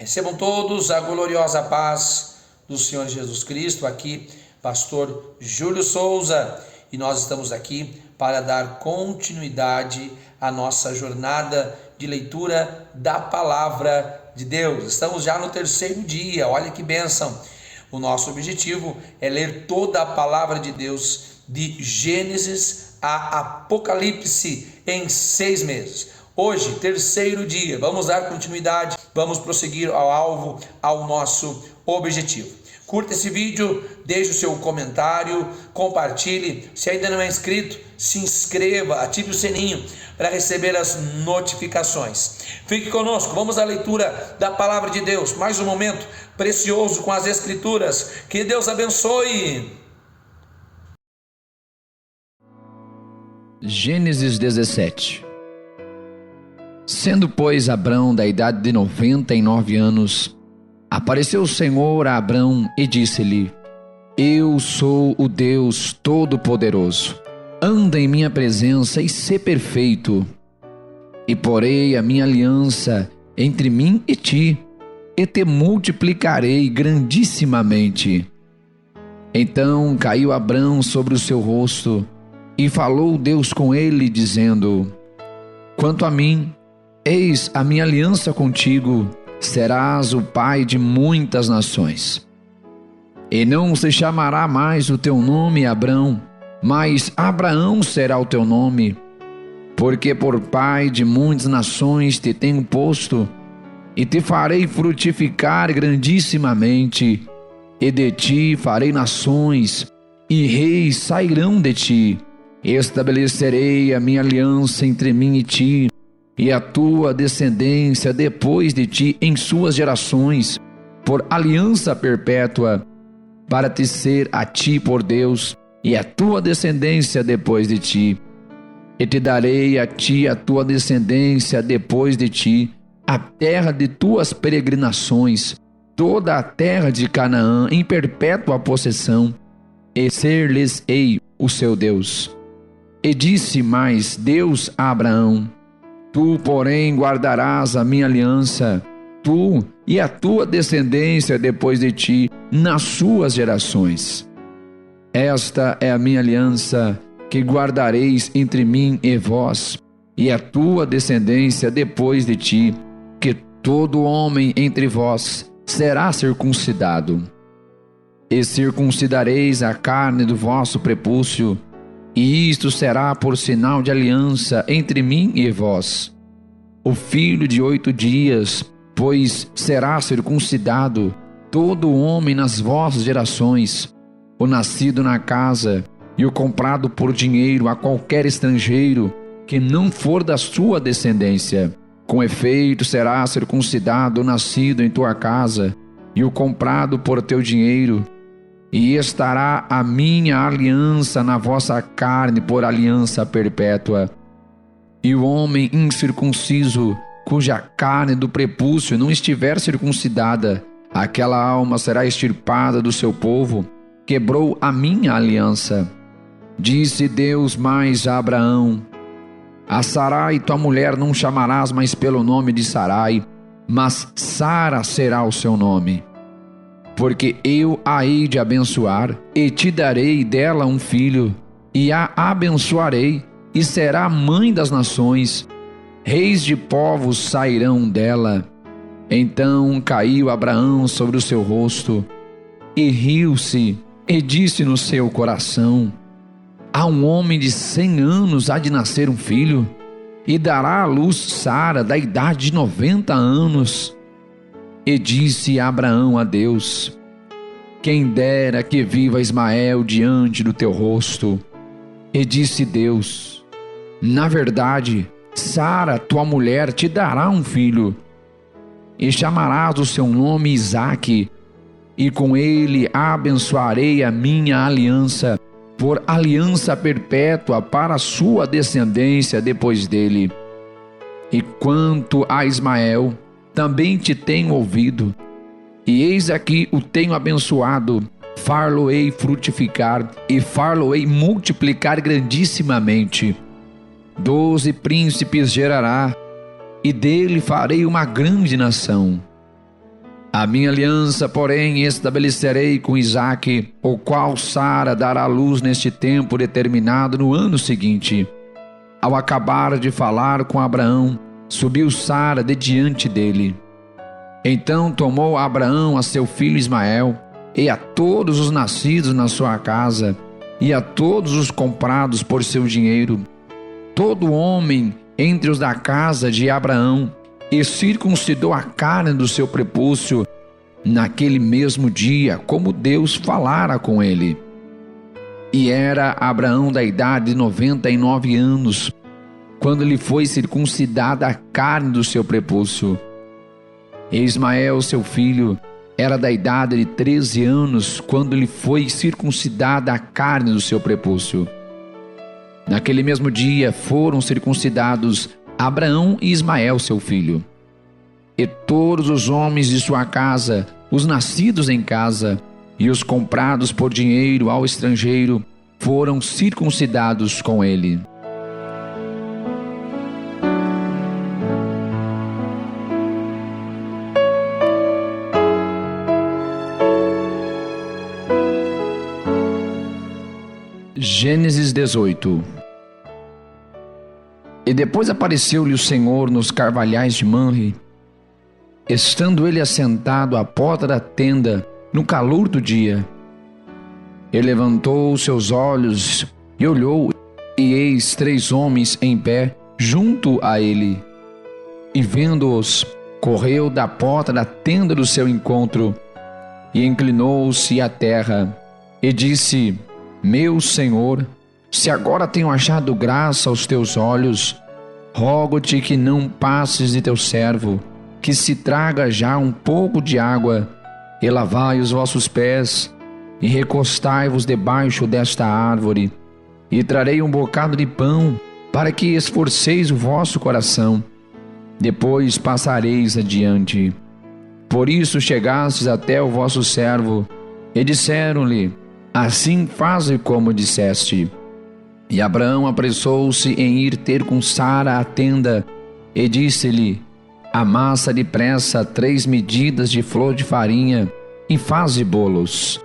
Recebam todos a gloriosa paz do Senhor Jesus Cristo. Aqui, pastor Júlio Souza, e nós estamos aqui para dar continuidade à nossa jornada de leitura da palavra de Deus. Estamos já no terceiro dia, olha que bênção. O nosso objetivo é ler toda a palavra de Deus, de Gênesis a Apocalipse, em 6 meses. Hoje, terceiro dia, vamos dar continuidade, vamos prosseguir ao alvo, ao nosso objetivo. Curta esse vídeo, deixe o seu comentário, compartilhe. Se ainda não é inscrito, se inscreva, ative o sininho para receber as notificações. Fique conosco, vamos à leitura da palavra de Deus. Mais um momento precioso com as Escrituras. Que Deus abençoe. Gênesis 17. Sendo, pois, Abrão da idade de 99 anos, apareceu o Senhor a Abrão e disse-lhe: Eu sou o Deus Todo-Poderoso. Anda em minha presença e sê perfeito. E porei a minha aliança entre mim e ti, e te multiplicarei grandissimamente. Então caiu Abrão sobre o seu rosto, e falou Deus com ele, dizendo: Quanto a mim, eis a minha aliança contigo, serás o pai de muitas nações. E não se chamará mais o teu nome Abrão, mas Abraão será o teu nome, porque por pai de muitas nações te tenho posto, e te farei frutificar grandissimamente, e de ti farei nações, e reis sairão de ti. Estabelecerei a minha aliança entre mim e ti, e a tua descendência depois de ti em suas gerações, por aliança perpétua, para te ser a ti por Deus, e a tua descendência depois de ti. E te darei a ti a tua descendência depois de ti, a terra de tuas peregrinações, toda a terra de Canaã em perpétua possessão, e ser-lhes-ei o seu Deus. E disse mais Deus a Abraão: Tu, porém, guardarás a minha aliança, tu e a tua descendência depois de ti, nas suas gerações. Esta é a minha aliança que guardareis entre mim e vós, e a tua descendência depois de ti, que todo homem entre vós será circuncidado. E circuncidareis a carne do vosso prepúcio, e isto será por sinal de aliança entre mim e vós. O filho de 8 dias, pois será circuncidado todo homem nas vossas gerações, o nascido na casa e o comprado por dinheiro a qualquer estrangeiro que não for da sua descendência. Com efeito será circuncidado o nascido em tua casa e o comprado por teu dinheiro. E estará a minha aliança na vossa carne por aliança perpétua. E o homem incircunciso, cuja carne do prepúcio não estiver circuncidada, aquela alma será extirpada do seu povo, quebrou a minha aliança. Disse Deus mais a Abraão: A Sarai tua mulher não chamarás mais pelo nome de Sarai, mas Sara será o seu nome. Porque eu a hei de abençoar, e te darei dela um filho, e a abençoarei, e será mãe das nações, reis de povos sairão dela. Então caiu Abraão sobre o seu rosto, e riu-se, e disse no seu coração: A um homem de 100 anos há de nascer um filho, e dará à luz Sara da idade de 90 anos. E disse Abraão a Deus: Quem dera que viva Ismael diante do teu rosto. E disse Deus: Na verdade, Sara, tua mulher, te dará um filho, e chamarás o seu nome Isaque, e com ele abençoarei a minha aliança, por aliança perpétua para a sua descendência depois dele. E quanto a Ismael, também te tenho ouvido, e eis aqui o tenho abençoado, far-lo-ei frutificar, e far-lo-ei multiplicar grandissimamente. 12 príncipes gerará, e dele farei uma grande nação. A minha aliança, porém, estabelecerei com Isaque, o qual Sara dará à luz neste tempo determinado no ano seguinte. Ao acabar de falar com Abraão, subiu Sara de diante dele. Então tomou Abraão a seu filho Ismael, e a todos os nascidos na sua casa, e a todos os comprados por seu dinheiro, todo homem entre os da casa de Abraão, e circuncidou a carne do seu prepúcio naquele mesmo dia, como Deus falara com ele. E era Abraão da idade de 99 anos, quando lhe foi circuncidada a carne do seu prepúcio. E Ismael, seu filho, era da idade de 13 anos, quando lhe foi circuncidada a carne do seu prepúcio. Naquele mesmo dia foram circuncidados Abraão e Ismael, seu filho. E todos os homens de sua casa, os nascidos em casa e os comprados por dinheiro ao estrangeiro, foram circuncidados com ele. Gênesis 18. E depois apareceu-lhe o Senhor nos carvalhais de Manre, estando ele assentado à porta da tenda, no calor do dia. E levantou os seus olhos e olhou, e eis 3 homens em pé junto a ele. E vendo-os, correu da porta da tenda do seu encontro, e inclinou-se à terra, e disse: Meu Senhor, se agora tenho achado graça aos teus olhos, rogo-te que não passes de teu servo, que se traga já um pouco de água, e lavai os vossos pés, e recostai-vos debaixo desta árvore, e trarei um bocado de pão, para que esforceis o vosso coração. Depois passareis adiante. Por isso chegastes até o vosso servo, e disseram-lhe: Assim faze como disseste. E Abraão apressou-se em ir ter com Sara à tenda, e disse-lhe: Amassa depressa 3 medidas de flor de farinha, e faze bolos.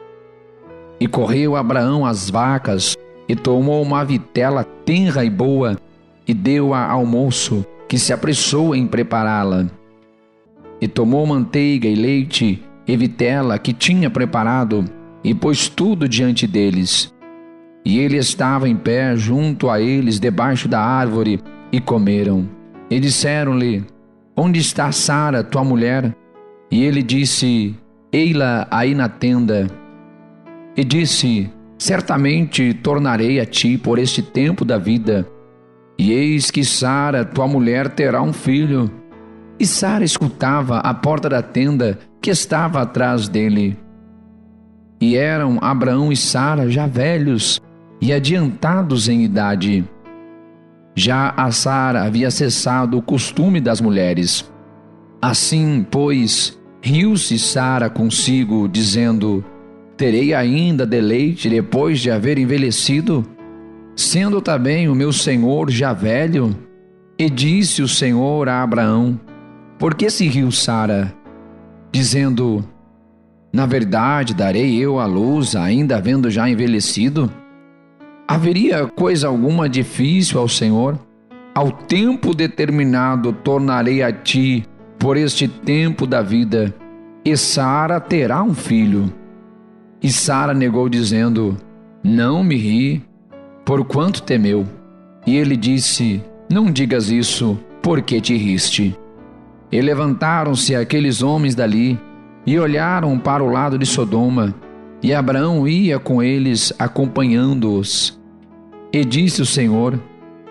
E correu Abraão às vacas, e tomou uma vitela tenra e boa, e deu-a ao moço, que se apressou em prepará-la. E tomou manteiga e leite, e vitela que tinha preparado, e pôs tudo diante deles. E ele estava em pé junto a eles debaixo da árvore, e comeram. E disseram-lhe: Onde está Sara, tua mulher? E ele disse: Ei-la aí na tenda. E disse: Certamente tornarei a ti por este tempo da vida. E eis que Sara, tua mulher, terá um filho. E Sara escutava à porta da tenda que estava atrás dele. E eram Abraão e Sara já velhos e adiantados em idade. Já a Sara havia cessado o costume das mulheres. Assim, pois, riu-se Sara consigo, dizendo: Terei ainda deleite depois de haver envelhecido, sendo também o meu senhor já velho? E disse o Senhor a Abraão: Por que se riu Sara, dizendo: Na verdade, darei eu à luz, ainda havendo já envelhecido? Haveria coisa alguma difícil ao Senhor? Ao tempo determinado tornarei a ti por este tempo da vida, e Sara terá um filho. E Sara negou, dizendo: Não me ri, porquanto temeu. E ele disse: Não digas isso, porque te riste. E levantaram-se aqueles homens dali, e olharam para o lado de Sodoma, e Abraão ia com eles, acompanhando-os. E disse o Senhor: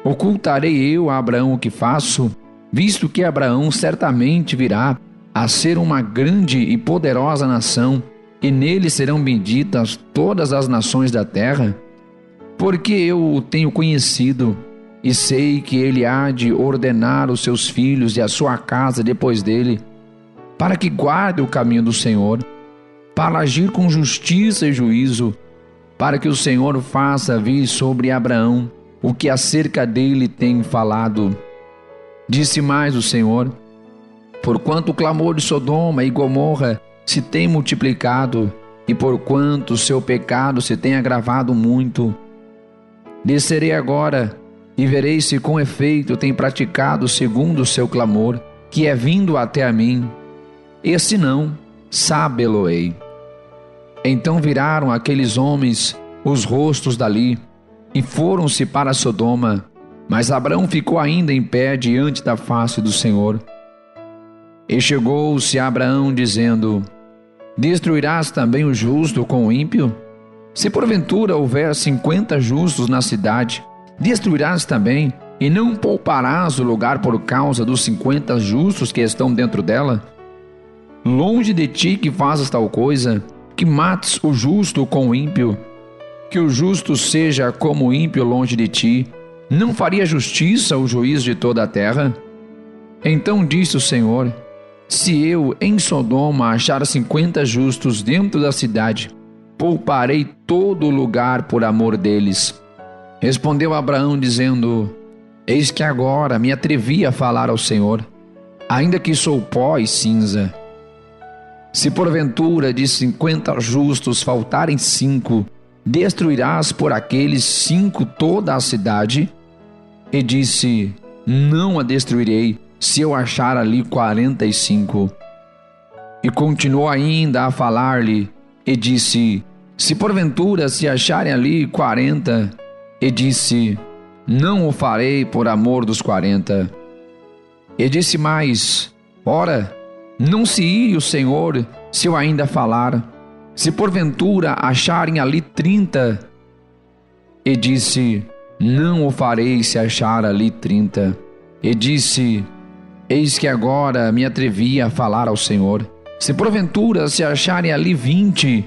Ocultarei eu a Abraão o que faço, visto que Abraão certamente virá a ser uma grande e poderosa nação, e nele serão benditas todas as nações da terra? Porque eu o tenho conhecido, e sei que ele há de ordenar os seus filhos e a sua casa depois dele, para que guarde o caminho do Senhor, para agir com justiça e juízo, para que o Senhor faça vir sobre Abraão o que acerca dele tem falado. Disse mais o Senhor: Porquanto o clamor de Sodoma e Gomorra se tem multiplicado e porquanto seu pecado se tem agravado muito. Descerei agora e verei se com efeito tem praticado segundo o seu clamor, que é vindo até a mim. E se não, sabê-lo-ei. Então viraram aqueles homens os rostos dali e foram-se para Sodoma, mas Abraão ficou ainda em pé diante da face do Senhor. E chegou-se a Abraão dizendo: destruirás também o justo com o ímpio? Se porventura houver 50 justos na cidade, destruirás também, e não pouparás o lugar por causa dos 50 justos que estão dentro dela? Longe de ti que fazes tal coisa, que mates o justo com o ímpio. Que o justo seja como o ímpio longe de ti. Não faria justiça o juiz de toda a terra? Então disse o Senhor: se eu em Sodoma achar 50 justos dentro da cidade, pouparei todo o lugar por amor deles. Respondeu Abraão dizendo: eis que agora me atrevi a falar ao Senhor, ainda que sou pó e cinza. Se porventura de 50 justos faltarem 5, destruirás por aqueles 5 toda a cidade? E disse: não a destruirei, se eu achar ali 45. E continuou ainda a falar-lhe, e disse: se porventura se acharem ali 40, e disse: não o farei por amor dos 40. E disse mais: ora, não se ire o Senhor se eu ainda falar, se porventura acharem ali 30. E disse: não o farei se achar ali 30. E disse: eis que agora me atrevi a falar ao Senhor, se porventura se acharem ali 20.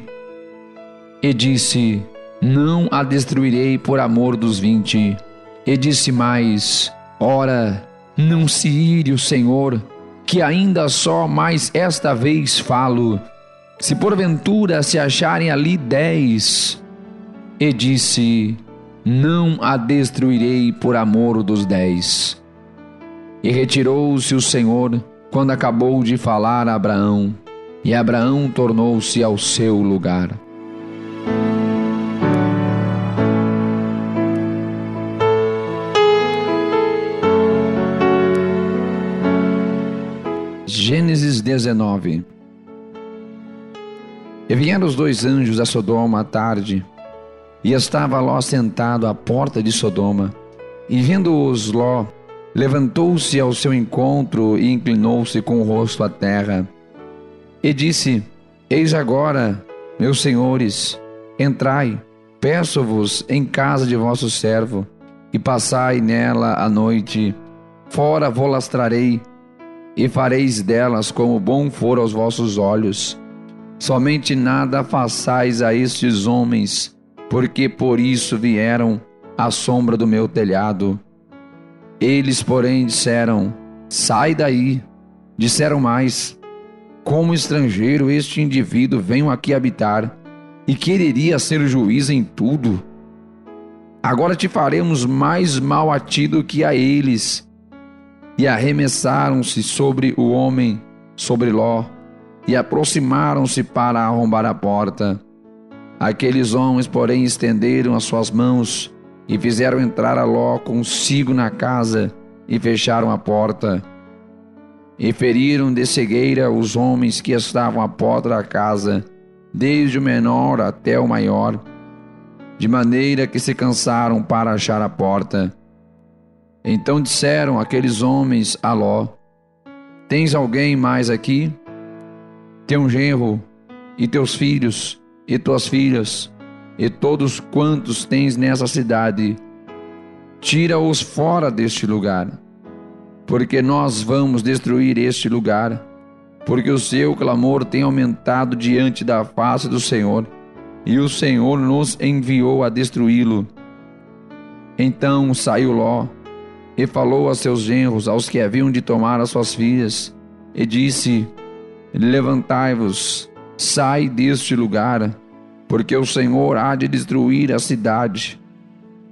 E disse: não a destruirei por amor dos 20. E disse mais: ora, não se ire o Senhor, que ainda só mais esta vez falo, se porventura se acharem ali 10. E disse: não a destruirei por amor dos 10. E retirou-se o Senhor quando acabou de falar a Abraão, e Abraão tornou-se ao seu lugar. Gênesis 19. E vieram os 2 anjos a Sodoma à tarde, e estava Ló sentado à porta de Sodoma. E vendo-os Ló, levantou-se ao seu encontro e inclinou-se com o rosto à terra. E disse: eis agora, meus senhores, entrai, peço-vos, em casa de vosso servo, e passai nela a noite. Fora vou-las trarei, e fareis delas como bom for aos vossos olhos. Somente nada façais a estes homens, porque por isso vieram à sombra do meu telhado. Eles, porém, disseram: sai daí. Disseram mais: como estrangeiro este indivíduo veio aqui habitar, e quereria ser juiz em tudo. Agora te faremos mais mal a ti do que a eles. E arremessaram-se sobre o homem, sobre Ló, e aproximaram-se para arrombar a porta. Aqueles homens, porém, estenderam as suas mãos e fizeram entrar a Ló consigo na casa e fecharam a porta. E feriram de cegueira os homens que estavam à porta da casa, desde o menor até o maior, de maneira que se cansaram para achar a porta. Então disseram aqueles homens a Ló: tens alguém mais aqui? Teu genro, e teus filhos, e tuas filhas, e todos quantos tens nessa cidade, tira-os fora deste lugar, porque nós vamos destruir este lugar, porque o seu clamor tem aumentado diante da face do Senhor, e o Senhor nos enviou a destruí-lo. Então saiu Ló, e falou a seus genros, aos que haviam de tomar as suas filhas, e disse: levantai-vos, sai deste lugar, porque o Senhor há de destruir a cidade.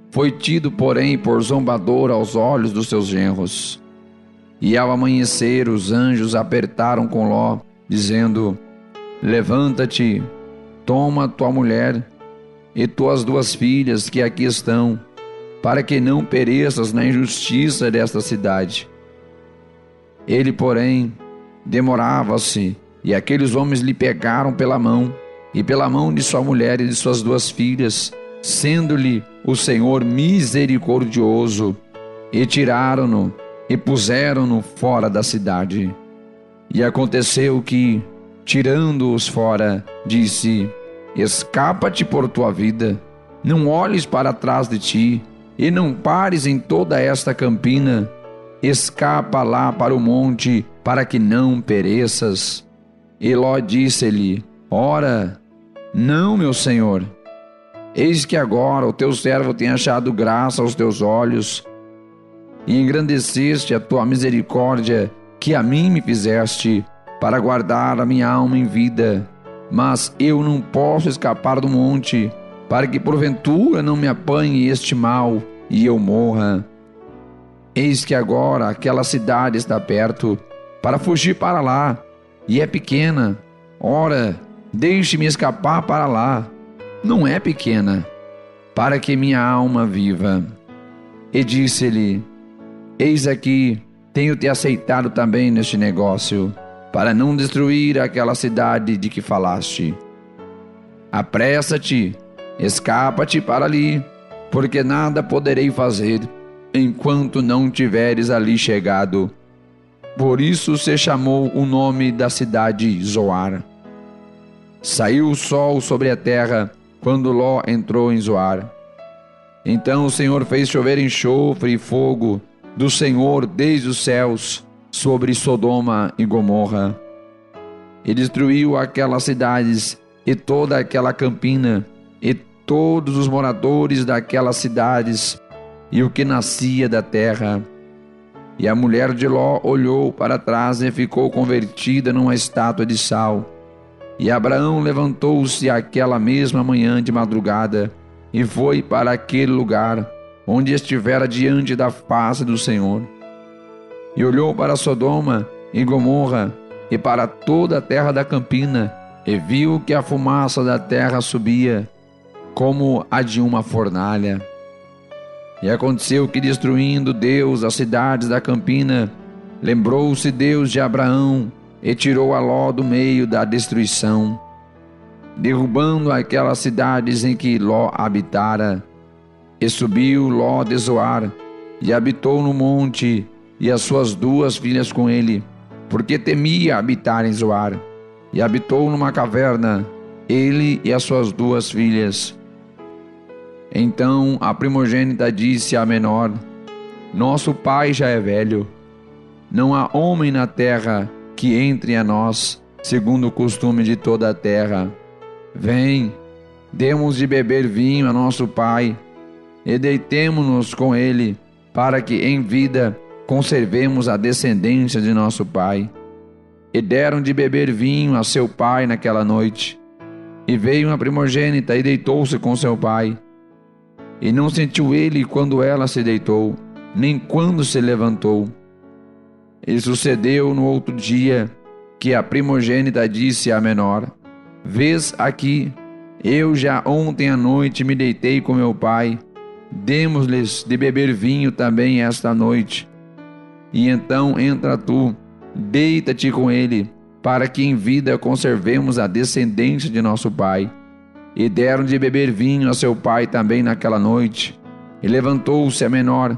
Foi tido, porém, por zombador aos olhos dos seus genros. E ao amanhecer os anjos apertaram com Ló, dizendo: Levanta-te, toma tua mulher e tuas 2 filhas que aqui estão, para que não pereças na injustiça desta cidade. Ele, porém, demorava-se, e aqueles homens lhe pegaram pela mão, e pela mão de sua mulher e de suas 2 filhas, sendo-lhe o Senhor misericordioso, e tiraram-no e puseram-no fora da cidade. E aconteceu que, tirando-os fora, disse: escapa-te por tua vida, não olhes para trás de ti, e não pares em toda esta campina, escapa lá para o monte, para que não pereças. E Ló disse-lhe: ora, não, meu senhor, eis que agora o teu servo tem achado graça aos teus olhos, e engrandeceste a tua misericórdia que a mim me fizeste, para guardar a minha alma em vida. Mas eu não posso escapar do monte, para que porventura não me apanhe este mal e eu morra. Eis que agora aquela cidade está perto, para fugir para lá, e é pequena. Ora, deixe-me escapar para lá. Não é pequena, para que minha alma viva. E disse-lhe: eis aqui, tenho-te aceitado também neste negócio, para não destruir aquela cidade de que falaste. Apressa-te, escapa-te para ali, porque nada poderei fazer, enquanto não tiveres ali chegado. Por isso se chamou o nome da cidade Zoar. Saiu o sol sobre a terra, quando Ló entrou em Zoar. Então o Senhor fez chover enxofre e fogo do Senhor desde os céus sobre Sodoma e Gomorra, e destruiu aquelas cidades e toda aquela campina, e todos os moradores daquelas cidades, e o que nascia da terra. E a mulher de Ló olhou para trás e ficou convertida numa estátua de sal. E Abraão levantou-se aquela mesma manhã de madrugada, e foi para aquele lugar, onde estivera diante da face do Senhor. E olhou para Sodoma e Gomorra, e para toda a terra da campina, e viu que a fumaça da terra subia, como a de uma fornalha. E aconteceu que, destruindo Deus as cidades da campina, lembrou-se Deus de Abraão, e tirou a Ló do meio da destruição, derrubando aquelas cidades em que Ló habitara. E subiu Ló de Zoar, e habitou no monte, e as suas 2 filhas com ele, porque temia habitar em Zoar. E habitou numa caverna, ele e as suas 2 filhas. Então a primogênita disse à menor: nosso pai já é velho, não há homem na terra que entre a nós, segundo o costume de toda a terra. Vem, demos de beber vinho a nosso pai, e deitemo-nos com ele, para que em vida conservemos a descendência de nosso pai. E deram de beber vinho a seu pai naquela noite. E veio a primogênita e deitou-se com seu pai. E não sentiu ele quando ela se deitou, nem quando se levantou. E sucedeu no outro dia que a primogênita disse à menor: vês aqui, eu já ontem à noite me deitei com meu pai, demos-lhes de beber vinho também esta noite. E então entra tu, deita-te com ele, para que em vida conservemos a descendência de nosso pai. E deram de beber vinho a seu pai também naquela noite. E levantou-se a menor,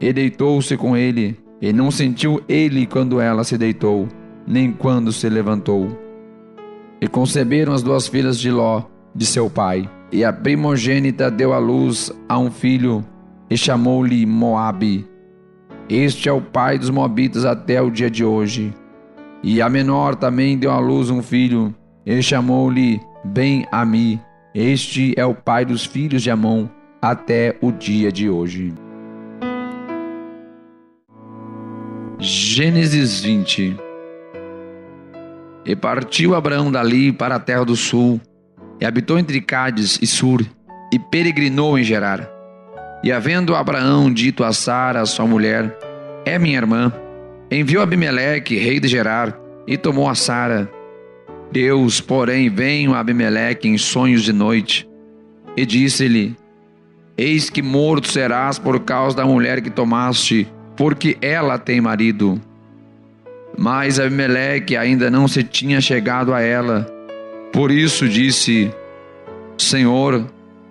e deitou-se com ele, e não sentiu ele quando ela se deitou, nem quando se levantou. E conceberam as 2 filhas de Ló, de seu pai. E a primogênita deu à luz a um filho, e chamou-lhe Moabe. Este é o pai dos moabitas até o dia de hoje. E a menor também deu à luz um filho, e chamou-lhe Ben-Ami. Este é o pai dos filhos de Amon até o dia de hoje. Gênesis 20. E partiu Abraão dali para a terra do sul, e habitou entre Cádiz e Sur, e peregrinou em Gerar. E havendo Abraão dito a Sara, sua mulher: é minha irmã, enviou Abimeleque, rei de Gerar, e tomou a Sara. Deus, porém, veio a Abimeleque em sonhos de noite e disse-lhe: Eis que morto serás por causa da mulher que tomaste, porque ela tem marido. Mas Abimeleque ainda não se tinha chegado a ela. Por isso disse: Senhor,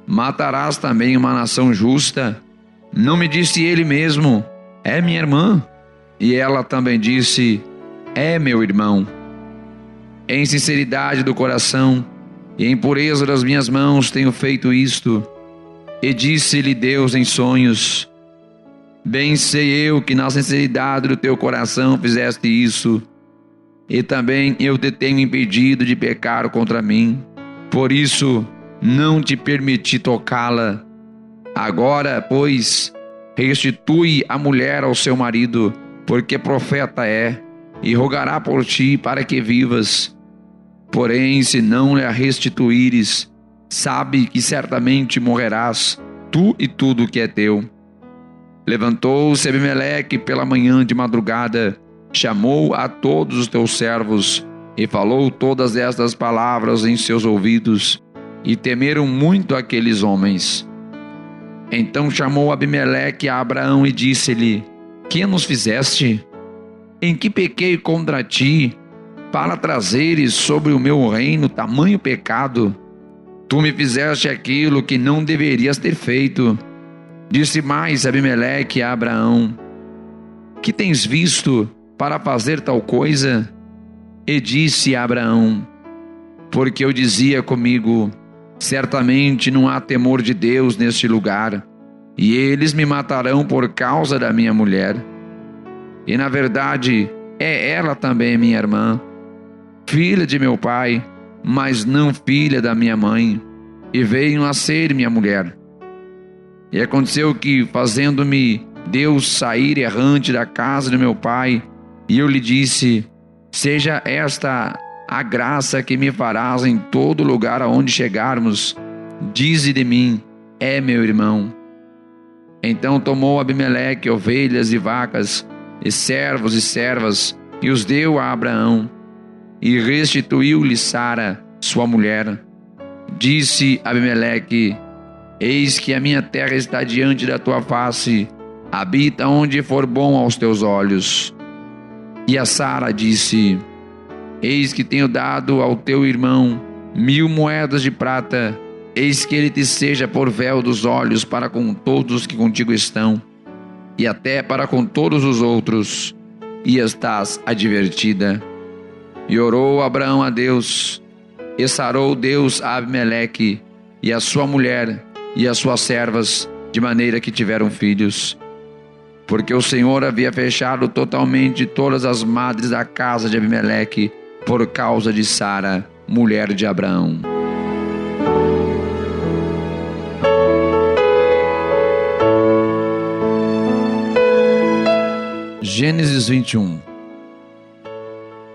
matarás também uma nação justa? Não me disse ele mesmo: é minha irmã? E ela também disse: é meu irmão. Em sinceridade do coração e em pureza das minhas mãos tenho feito isto. E disse-lhe Deus em sonhos: bem sei eu que na sinceridade do teu coração fizeste isso, e também eu te tenho impedido de pecar contra mim. Por isso não te permiti tocá-la. Agora, pois, restitui a mulher ao seu marido, porque profeta é, e rogará por ti para que vivas. Porém, se não lhe a restituíres, sabe que certamente morrerás, tu e tudo o que é teu. Levantou-se Abimeleque pela manhã de madrugada, chamou a todos os teus servos, e falou todas estas palavras em seus ouvidos, e temeram muito aqueles homens. Então chamou Abimeleque a Abraão e disse-lhe: que nos fizeste? Em que pequei contra ti, para trazeres sobre o meu reino tamanho pecado? Tu me fizeste aquilo que não deverias ter feito. Disse mais Abimeleque a Abraão: que tens visto para fazer tal coisa? E disse a Abraão: porque eu dizia comigo: certamente não há temor de Deus neste lugar, e eles me matarão por causa da minha mulher. E na verdade é ela também minha irmã, filha de meu pai, mas não filha da minha mãe, e veio a ser minha mulher. E aconteceu que, fazendo-me Deus sair errante da casa do meu pai, e eu lhe disse: seja esta a graça que me farás em todo lugar aonde chegarmos, dize de mim: é meu irmão. Então tomou Abimeleque ovelhas e vacas, e servos e servas, e os deu a Abraão, e restituiu-lhe Sara, sua mulher. Disse Abimeleque: eis que a minha terra está diante da tua face, habita onde for bom aos teus olhos. E a Sara disse: eis que tenho dado ao teu irmão 1000 moedas de prata, eis que ele te seja por véu dos olhos para com todos os que contigo estão, e até para com todos os outros, e estás advertida. E orou Abraão a Deus, e sarou Deus a Abimeleque, e a sua mulher, e as suas servas, de maneira que tiveram filhos. Porque o Senhor havia fechado totalmente todas as madres da casa de Abimeleque, por causa de Sara, mulher de Abraão. Gênesis 21.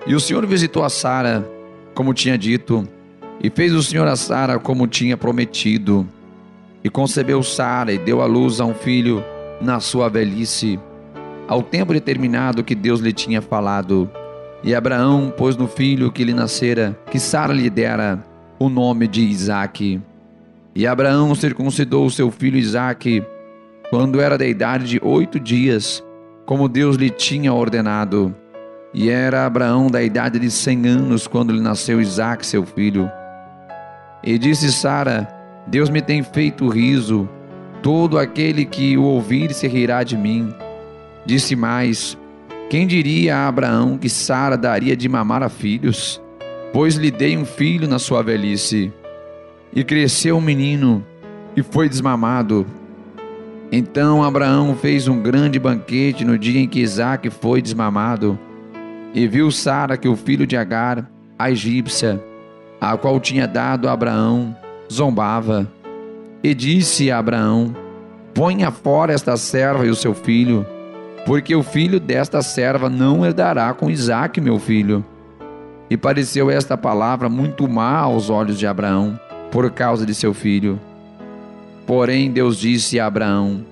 E o Senhor visitou a Sara, como tinha dito, e fez o Senhor a Sara como tinha prometido. E concebeu Sara e deu à luz a um filho na sua velhice, ao tempo determinado que Deus lhe tinha falado. E Abraão pôs no filho que lhe nascera, que Sara lhe dera, o nome de Isaque. E Abraão circuncidou o seu filho Isaque, quando era da idade de 8 dias, como Deus lhe tinha ordenado. E era Abraão da idade de 100 anos, quando lhe nasceu Isaque, seu filho. E disse Sara: Deus me tem feito riso, todo aquele que o ouvir se rirá de mim. Disse mais: quem diria a Abraão que Sara daria de mamar a filhos? Pois lhe dei um filho na sua velhice. E cresceu um menino, e foi desmamado. Então Abraão fez um grande banquete no dia em que Isaque foi desmamado. E viu Sara que o filho de Agar, a egípcia, a qual tinha dado a Abraão, zombava. E disse a Abraão: ponha fora esta serva e o seu filho, porque o filho desta serva não herdará com Isaque, meu filho. E pareceu esta palavra muito má aos olhos de Abraão, por causa de seu filho. Porém Deus disse a Abraão: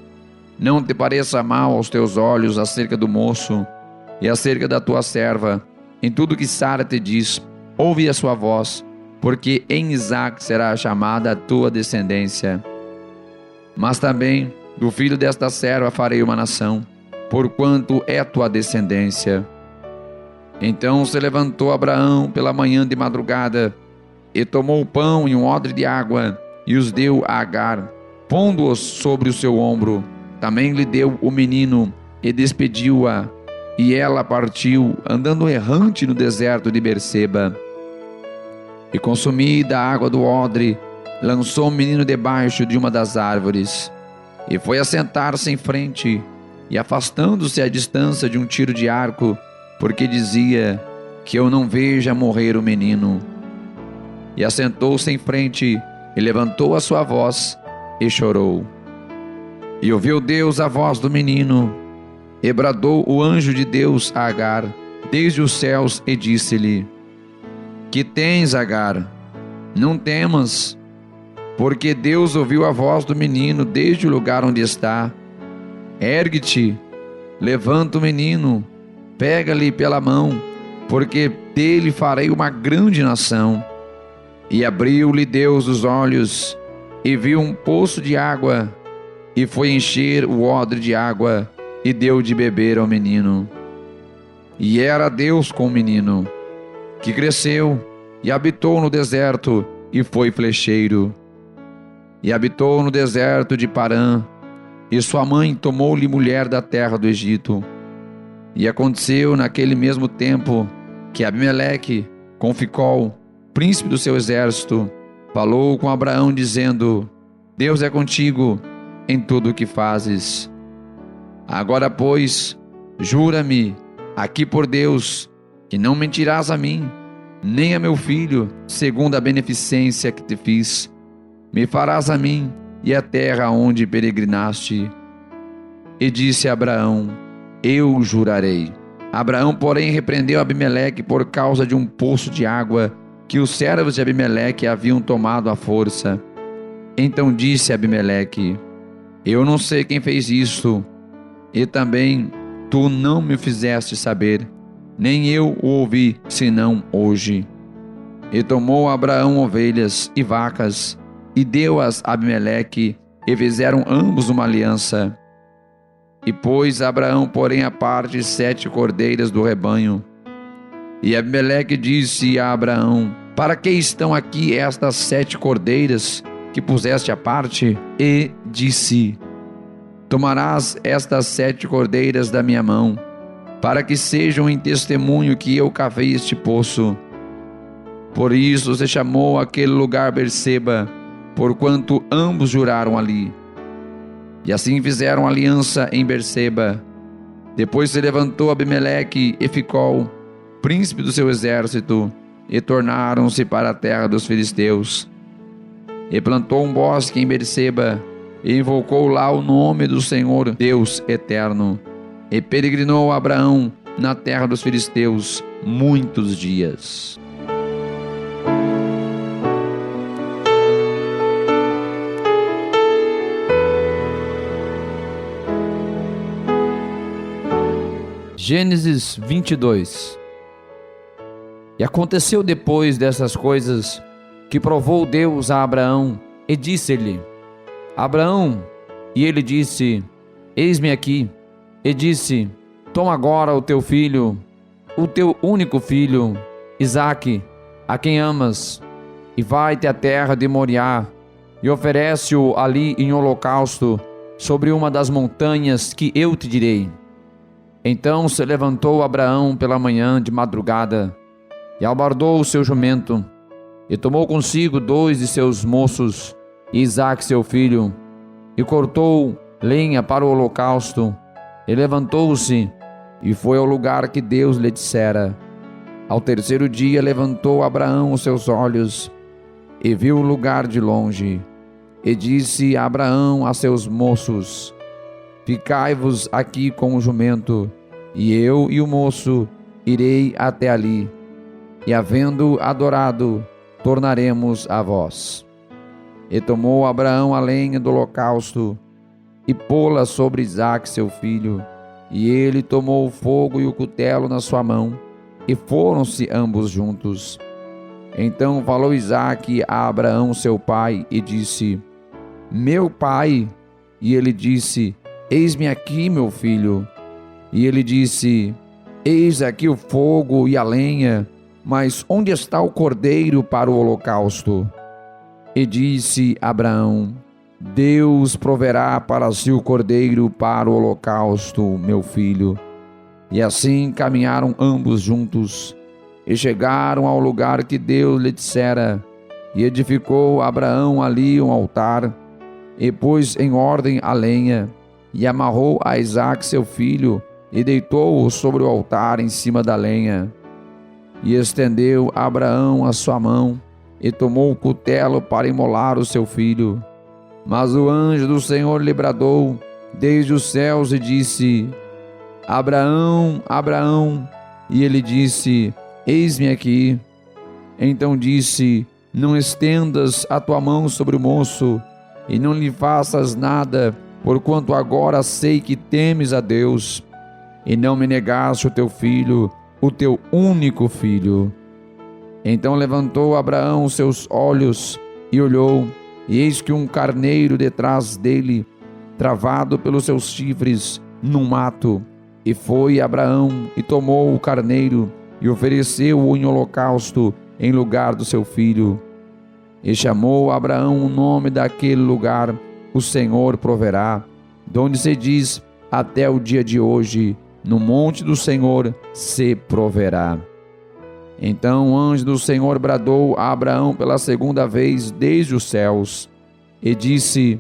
não te pareça mal aos teus olhos acerca do moço e acerca da tua serva, em tudo que Sara te diz, ouve a sua voz, porque em Isaque será chamada a tua descendência. Mas também do filho desta serva farei uma nação, porquanto é tua descendência. Então se levantou Abraão pela manhã de madrugada, e tomou o pão e um odre de água, e os deu a Agar, pondo-os sobre o seu ombro. Também lhe deu o menino, e despediu-a, e ela partiu, andando errante no deserto de Berseba. E consumida a água do odre, lançou o menino debaixo de uma das árvores, e foi assentar-se em frente, e afastando-se à distância de um tiro de arco, porque dizia: que eu não veja morrer o menino. E assentou-se em frente, e levantou a sua voz, e chorou. E ouviu Deus a voz do menino, e bradou o anjo de Deus a Agar, desde os céus, e disse-lhe: que tens, Agar? Não temas, porque Deus ouviu a voz do menino desde o lugar onde está. Ergue-te, levanta o menino, pega-lhe pela mão, porque dele farei uma grande nação. E abriu-lhe Deus os olhos, e viu um poço de água, e foi encher o odre de água, e deu de beber ao menino. E era Deus com o menino, que cresceu, e habitou no deserto, e foi flecheiro. E habitou no deserto de Parã, e sua mãe tomou-lhe mulher da terra do Egito. E aconteceu naquele mesmo tempo que Abimeleque, com Ficol, príncipe do seu exército, falou com Abraão, dizendo: Deus é contigo em tudo o que fazes. Agora, pois, jura-me aqui por Deus, que não mentirás a mim, nem a meu filho, segundo a beneficência que te fiz. Me farás a mim e a terra onde peregrinaste. E disse a Abraão: eu jurarei. Abraão, porém, repreendeu Abimeleque por causa de um poço de água que os servos de Abimeleque haviam tomado à força. Então disse Abimeleque: eu não sei quem fez isso, e também tu não me fizeste saber, nem eu o ouvi, senão hoje. E tomou Abraão ovelhas e vacas, e deu-as a Abimeleque, e fizeram ambos uma aliança. E pôs Abraão, porém, à parte 7 cordeiras do rebanho. E Abimeleque disse a Abraão: para que estão aqui estas 7 cordeiras que puseste à parte? E disse: tomarás estas 7 cordeiras da minha mão, para que sejam em testemunho que eu cavei este poço. Por isso se chamou aquele lugar Berseba, porquanto ambos juraram ali. E assim fizeram aliança em Berseba. Depois se levantou Abimeleque e Ficol, príncipe do seu exército, e tornaram-se para a terra dos filisteus. E plantou um bosque em Berseba, e invocou lá o nome do Senhor Deus eterno. E peregrinou Abraão na terra dos filisteus muitos dias. Gênesis 22. E aconteceu depois dessas coisas, que provou Deus a Abraão, e disse-lhe: Abraão, e ele disse: eis-me aqui. E disse: toma agora o teu filho, o teu único filho, Isaque, a quem amas, e vai-te à terra de Moriá, e oferece-o ali em holocausto, sobre uma das montanhas que eu te direi. Então se levantou Abraão pela manhã de madrugada, e albardou o seu jumento, e tomou consigo 2 de seus moços, e Isaque seu filho, e cortou lenha para o holocausto, e levantou-se, e foi ao lugar que Deus lhe dissera. Ao terceiro dia levantou Abraão os seus olhos, e viu o lugar de longe, e disse Abraão a seus moços: ficai-vos aqui com o jumento, e eu e o moço irei até ali, e havendo adorado, tornaremos a vós. E tomou Abraão a lenha do holocausto, e pô-la sobre Isaque seu filho, e ele tomou o fogo e o cutelo na sua mão, e foram-se ambos juntos. Então falou Isaque a Abraão seu pai e disse: Meu pai. E ele disse: Eis-me aqui, meu filho. E ele disse: Eis aqui o fogo e a lenha, mas onde está o cordeiro para o holocausto? E disse Abraão: Deus proverá para si o cordeiro para o holocausto, meu filho. E assim caminharam ambos juntos, e chegaram ao lugar que Deus lhe dissera, e edificou Abraão ali um altar, e pôs em ordem a lenha, e amarrou a Isaque seu filho, e deitou-o sobre o altar em cima da lenha. E estendeu Abraão a sua mão, e tomou o cutelo para imolar o seu filho. Mas o anjo do Senhor lhe bradou desde os céus e disse: Abraão, Abraão. E ele disse: Eis-me aqui. Então disse: Não estendas a tua mão sobre o moço, e não lhe faças nada, porquanto agora sei que temes a Deus, e não me negaste o teu filho, o teu único filho. Então levantou Abraão os seus olhos e olhou, e eis que um carneiro detrás dele, travado pelos seus chifres, num mato. E foi Abraão e tomou o carneiro, e ofereceu-o em holocausto em lugar do seu filho. E chamou Abraão o nome daquele lugar: O Senhor proverá, donde se diz até o dia de hoje: No monte do Senhor se proverá. Então o anjo do Senhor bradou a Abraão pela segunda vez desde os céus, e disse: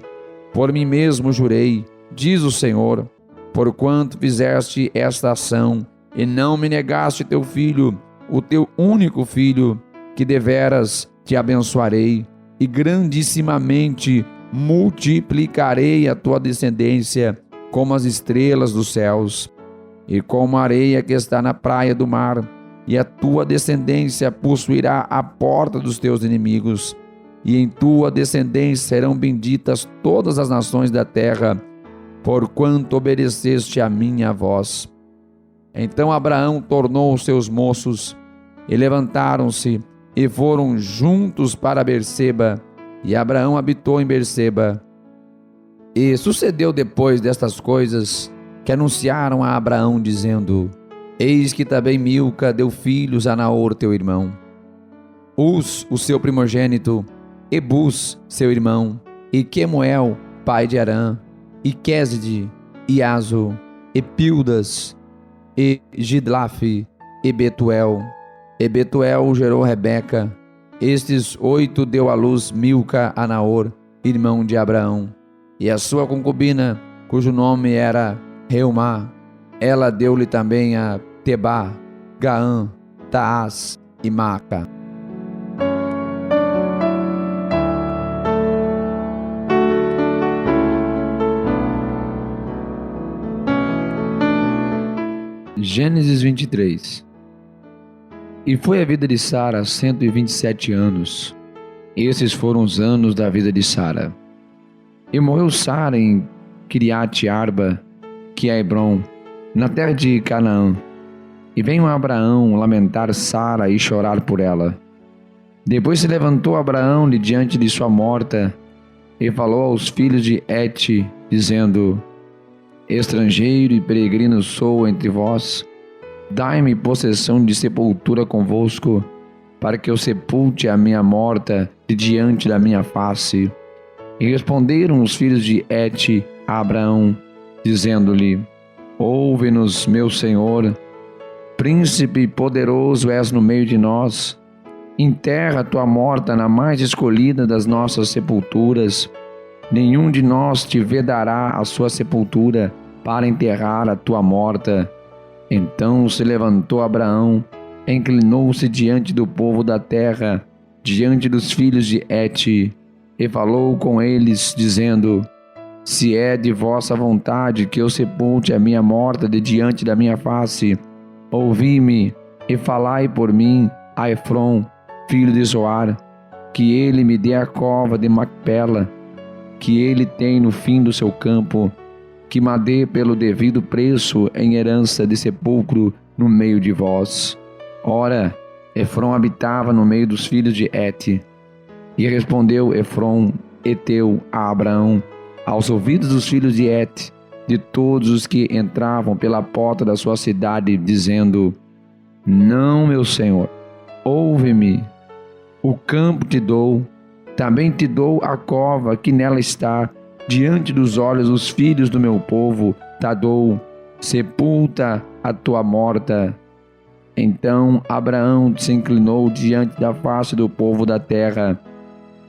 Por mim mesmo jurei, diz o Senhor, porquanto fizeste esta ação, e não me negaste teu filho, o teu único filho, que deveras te abençoarei, e grandissimamente multiplicarei a tua descendência como as estrelas dos céus, e como a areia que está na praia do mar, e a tua descendência possuirá a porta dos teus inimigos, e em tua descendência serão benditas todas as nações da terra, porquanto obedeceste a minha voz. Então Abraão tornou os seus moços, e levantaram-se, e foram juntos para Berseba, e Abraão habitou em Berseba. E sucedeu depois destas coisas, que anunciaram a Abraão, dizendo: Eis que também Milca deu filhos a Naor teu irmão, Uz, o seu primogênito, e Bus, seu irmão, e Quemuel, pai de Arã, e Quéside, e Azo, e Pildas, e Gidlafe, e Betuel. E Betuel gerou Rebeca. Estes 8 deu à luz Milca a Naor, irmão de Abraão, e a sua concubina, cujo nome era Reumá. Ela deu-lhe também a Tebá, Gaã, Taás e Maca. Gênesis 23. E foi a vida de Sara 127 anos. Esses foram os anos da vida de Sara. E morreu Sara em Kiriat Arba, que é Hebrom, na terra de Canaã. E veio Abraão lamentar Sara e chorar por ela. Depois se levantou Abraão de diante de sua morta e falou aos filhos de Et, dizendo: Estrangeiro e peregrino sou entre vós, dai-me possessão de sepultura convosco, para que eu sepulte a minha morta de diante da minha face. E responderam os filhos de Et a Abraão, dizendo-lhe: Ouve-nos, meu senhor, príncipe poderoso és no meio de nós. Enterra tua morta na mais escolhida das nossas sepulturas. Nenhum de nós te vedará a sua sepultura para enterrar a tua morta. Então se levantou Abraão, inclinou-se diante do povo da terra, diante dos filhos de Et, e falou com eles, dizendo: Se é de vossa vontade que eu sepulte a minha morta de diante da minha face, ouvi-me e falai por mim a Efrom, filho de Zoar, que ele me dê a cova de Macpela, que ele tem no fim do seu campo, que me dê pelo devido preço em herança de sepulcro no meio de vós. Ora, Efron habitava no meio dos filhos de Et. E respondeu Efron, heteu, a Abraão, aos ouvidos dos filhos de Et, de todos os que entravam pela porta da sua cidade, dizendo: Não, meu senhor, ouve-me. O campo te dou, também te dou a cova que nela está, diante dos olhos dos filhos do meu povo, te dou, sepulta a tua morta. Então Abraão se inclinou diante da face do povo da terra,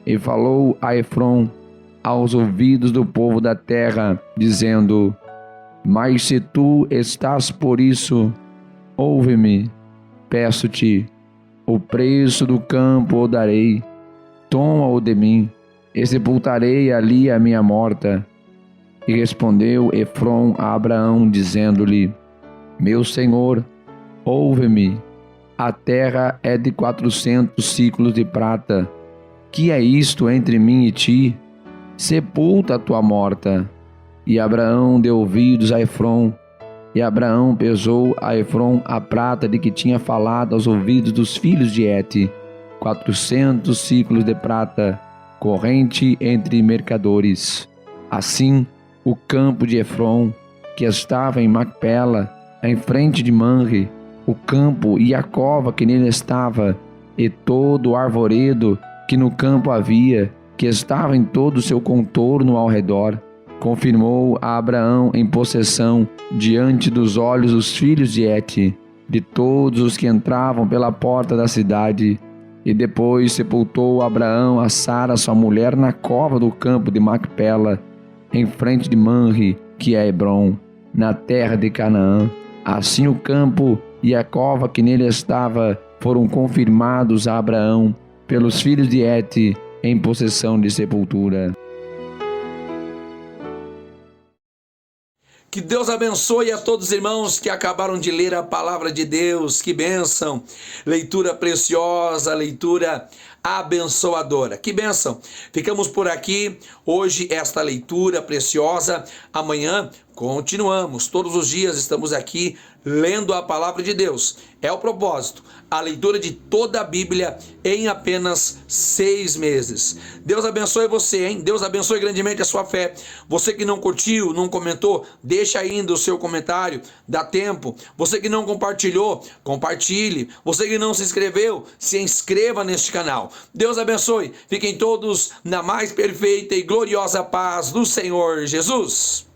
e falou a Efron aos ouvidos do povo da terra, dizendo: Mas se tu estás por isso, ouve-me, peço-te, o preço do campo o darei, toma-o de mim, e sepultarei ali a minha morta. E respondeu Efron a Abraão, dizendo-lhe: Meu senhor, ouve-me, a terra é de 400 ciclos de prata. Que é isto entre mim e ti? Sepulta a tua morta. E Abraão deu ouvidos a Efron, e Abraão pesou a Efron a prata de que tinha falado aos ouvidos dos filhos de Et, 400 ciclos de prata, corrente entre mercadores. Assim, o campo de Efron, que estava em Macpela, em frente de Manre, o campo e a cova que nele estava, e todo o arvoredo que no campo havia, que estava em todo o seu contorno ao redor, confirmou a Abraão em possessão diante dos olhos dos filhos de Et, de todos os que entravam pela porta da cidade. E depois sepultou Abraão a Sara, sua mulher, na cova do campo de Macpela, em frente de Manre, que é Hebrom, na terra de Canaã. Assim o campo e a cova que nele estava foram confirmados a Abraão pelos filhos de Et em possessão de sepultura. Que Deus abençoe a todos os irmãos que acabaram de ler a palavra de Deus. Que bênção! Leitura preciosa, leitura abençoadora. Que bênção! Ficamos por aqui hoje esta leitura preciosa. Amanhã continuamos. Todos os dias estamos aqui lendo a palavra de Deus. É o propósito, a leitura de toda a Bíblia em apenas 6 meses. Deus abençoe você, hein? Deus abençoe grandemente a sua fé. Você que não curtiu, não comentou, deixa ainda o seu comentário, dá tempo. Você que não compartilhou, compartilhe. Você que não se inscreveu, se inscreva neste canal. Deus abençoe. Fiquem todos na mais perfeita e gloriosa paz do Senhor Jesus.